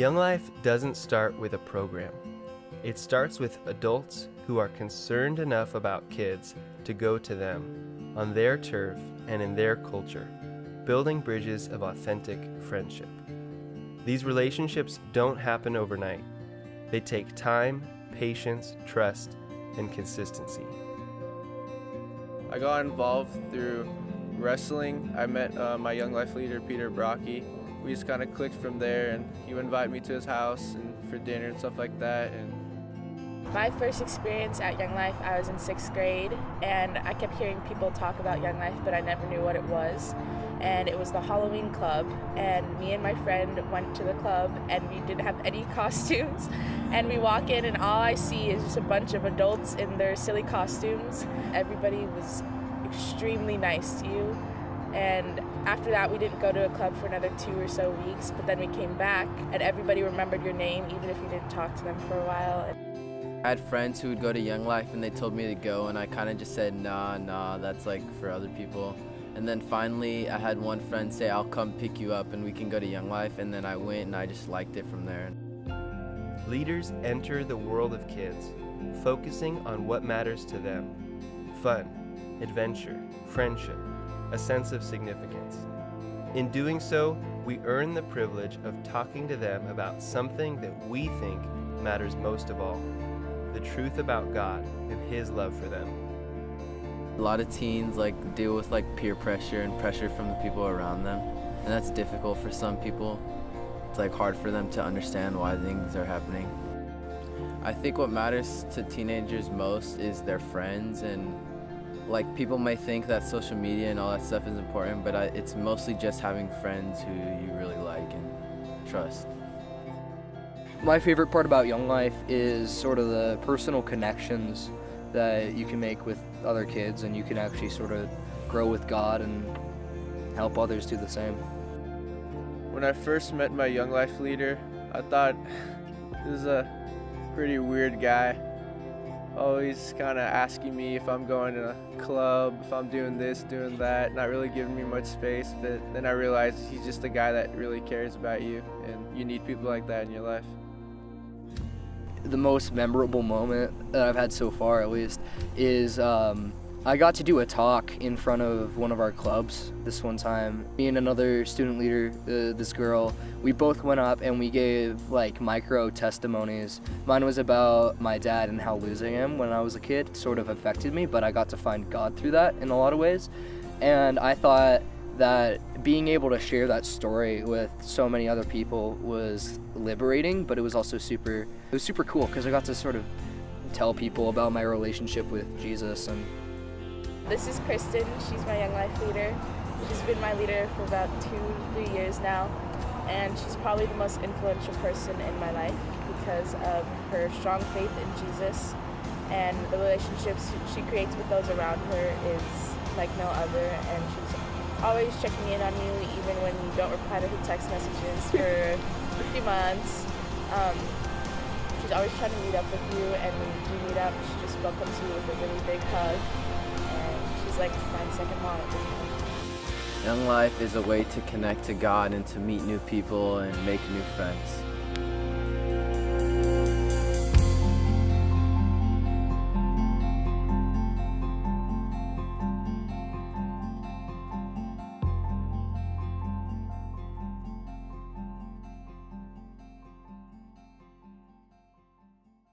Younglife doesn't start with a program. It starts with adults who are concerned enough about kids to go to them, on their turf and in their culture, building bridges of authentic friendship. These relationships don't happen overnight. They take time, patience, trust, and consistency. I got involved through wrestling. I met my Young Life leader, Peter Brocky. We just kind of clicked from there, and he would invite me to his house and for dinner and stuff like that. And my first experience at Younglife, I was in 6th grade, and I kept hearing people talk about Younglife, but I never knew what it was. And it was the Halloween club, and me and my friend went to the club, and we didn't have any costumes. And we walk in, and all I see is just a bunch of adults in their silly costumes. Everybody was extremely nice to you. And after that, we didn't go to a club for another 2 or so weeks, but then we came back, and everybody remembered your name, even if you didn't talk to them for a while. I had friends who would go to Younglife, and they told me to go, and I kind of just said, nah, that's like for other people. And then finally, I had one friend say, I'll come pick you up and we can go to Younglife, and then I went and I just liked it from there. Leaders enter the world of kids, focusing on what matters to them: fun, adventure, friendship, a sense of significance. In doing so, we earn the privilege of talking to them about something that we think matters most of all: the truth about God and His love for them. A lot of teens deal with peer pressure and pressure from the people around them, and that's difficult for some people. It's hard for them to understand why things are happening. I think what matters to teenagers most is their friends, and people may think that social media and all that stuff is important, but it's mostly just having friends who you really like and trust. My favorite part about Younglife is sort of the personal connections that you can make with other kids, and you can actually sort of grow with God and help others do the same. when I first met my Young Life leader, I thought this is a pretty weird guy. Always kind of asking me if I'm going to a club, if I'm doing this, doing that, not really giving me much space. But then I realized he's just a guy that really cares about you, and you need people like that in your life. The most memorable moment that I've had so far, at least, is I got to do a talk in front of one of our clubs this one time. Me and another student leader, this girl, we both went up and we gave micro testimonies. Mine was about my dad and how losing him when I was a kid sort of affected me, but I got to find God through that in a lot of ways. And I thought that being able to share that story with so many other people was liberating, but it was also super cool because I got to sort of tell people about my relationship with Jesus. And this is Kristen. She's my Young Life leader. She's been my leader for about 2-3 years now, and she's probably the most influential person in my life because of her strong faith in Jesus, and the relationships she creates with those around her is like no other, and she's always checking in on you even when you don't reply to her text messages for a few months. She's always trying to meet up with you, and when you do meet up, she just welcomes you with a really big hug. She's like my second mom at this point. Young Life is a way to connect to God and to meet new people and make new friends.